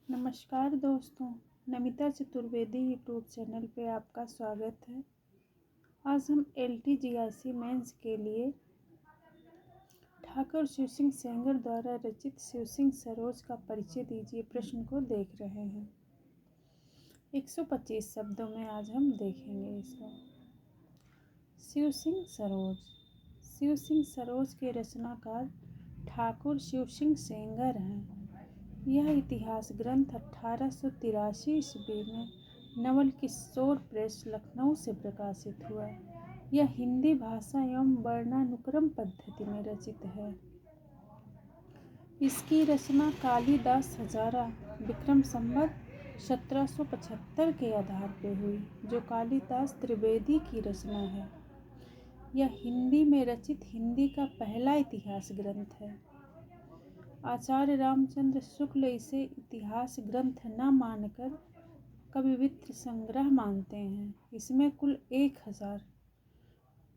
नमस्कार दोस्तों, Namita Chaturvedi YouTube channel पे आपका स्वागत है। आज हम LTGIC मेंस के लिए ठाकुर शिव सिंह सेंगर द्वारा रचित शिव सिंह सरोज का परिचय दीजिए प्रश्न को देख रहे हैं। 125 शब्दों में आज हम देखेंगे इसको। शिव सिंह सरोज। शिव सिंह सरोज के रचनाकार ठाकुर शिव सिंह सेंगर हैं। यह इतिहास ग्रंथ 1883 ईस्वी में नवल किशोर प्रेस लखनऊ से प्रकाशित हुआ। यह हिंदी भाषा एवं वर्णानुक्रम पद्धति में रचित है। इसकी रचना कालिदास हजारा विक्रम संवत 1775 के आधार पर हुई, जो कालिदास त्रिवेदी की रचना है। यह हिंदी में रचित हिंदी का पहला इतिहास ग्रंथ है। आचार्य रामचंद्र शुक्ल इसे इतिहास ग्रंथ न मानकर कविवित्र संग्रह मानते हैं। इसमें कुल 1000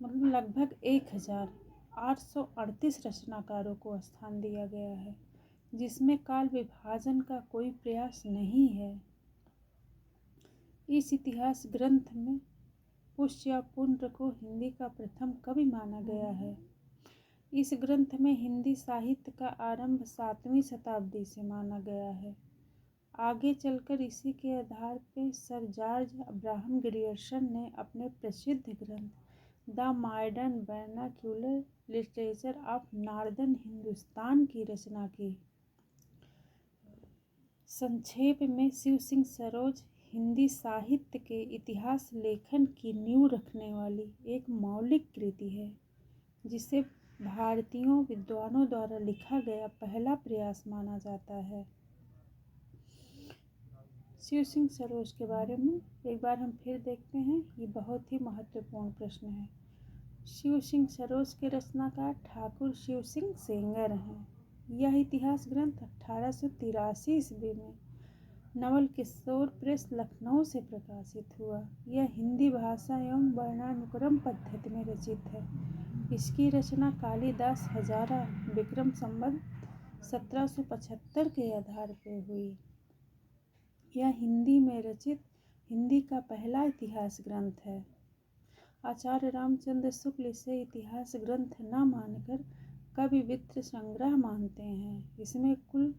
लगभग 1838 रचनाकारों को स्थान दिया गया है, जिसमें काल विभाजन का कोई प्रयास नहीं है। इस इतिहास ग्रंथ में पुष्य या पुंड्र को हिंदी का प्रथम कवि माना गया है। इस ग्रंथ में हिंदी साहित्य का आरंभ 7वीं शताब्दी से माना गया है। आगे चलकर इसी के आधार पर सर जॉर्ज अब्राहम ग्रियर्सन ने अपने प्रसिद्ध ग्रंथ the modern vernacular literature of northern Hindustan की रचना की। संक्षेप में शिव सिंह सरोज हिंदी साहित्य के इतिहास लेखन की नींव रखने वाली एक मौलिक कृति है, जिसे भारतीयों विद्वानों द्वारा लिखा गया पहला प्रयास माना जाता है। शिव सिंह सरोज के बारे में एक बार हम फिर देखते हैं। ये बहुत ही महत्वपूर्ण प्रश्न है। शिव सिंह सरोज के रचनाकार ठाकुर शिव सिंह सेंगर हैं। यह इतिहास ग्रंथ 1883 ईस्वी में नवल किशोर प्रेस लखनऊ से प्रकाशित हुआ। यह हिंदी भाषा एवं वर्णानुक्रम पद्धति में रचित है। इसकी रचना कालिदास हजारा विक्रम संवत 1775 के आधार पर हुई। यह हिंदी में रचित हिंदी का पहला इतिहास ग्रंथ है। आचार्य रामचंद्र शुक्ल इसे इतिहास ग्रंथ न मानकर कविवित्र संग्रह मानते हैं। इसमें कुल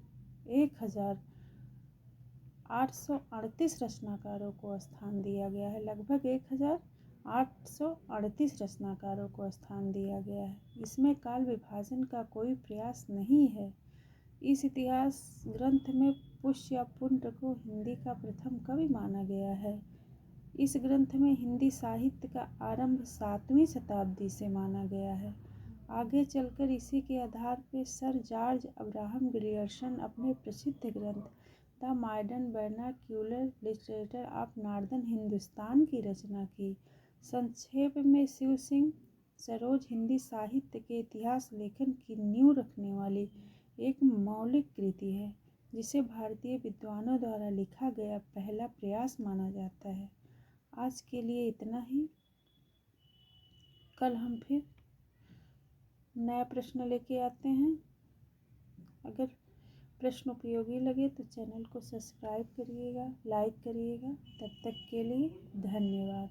1838 रचनाकारों को स्थान दिया गया है। लगभग 1838 रचनाकारों को स्थान दिया गया है। इसमें काल विभाजन का कोई प्रयास नहीं है। इस इतिहास ग्रंथ में पुष्य या पुंड्र को हिंदी का प्रथम कवि माना गया है। इस ग्रंथ में हिंदी साहित्य का आरंभ 7वीं शताब्दी से माना गया है। आगे चलकर इसी के आधार पर सर जॉर्ज अब्राहम ग्रियर्सन अपने प्रसिद्ध ग्रंथ the modern vernacular literature of northern Hindustan की रचना की। संक्षेप में शिव सिंह सरोज हिंदी साहित्य के इतिहास लेखन की नींव रखने वाली एक मौलिक कृति है, जिसे भारतीय विद्वानों द्वारा लिखा गया पहला प्रयास माना जाता है। आज के लिए इतना ही। कल हम फिर नया प्रश्न लेके आते हैं। अगर प्रश्न उपयोगी लगे तो चैनल को सब्सक्राइब करिएगा, लाइक करिएगा। तब तक के लिए धन्यवाद।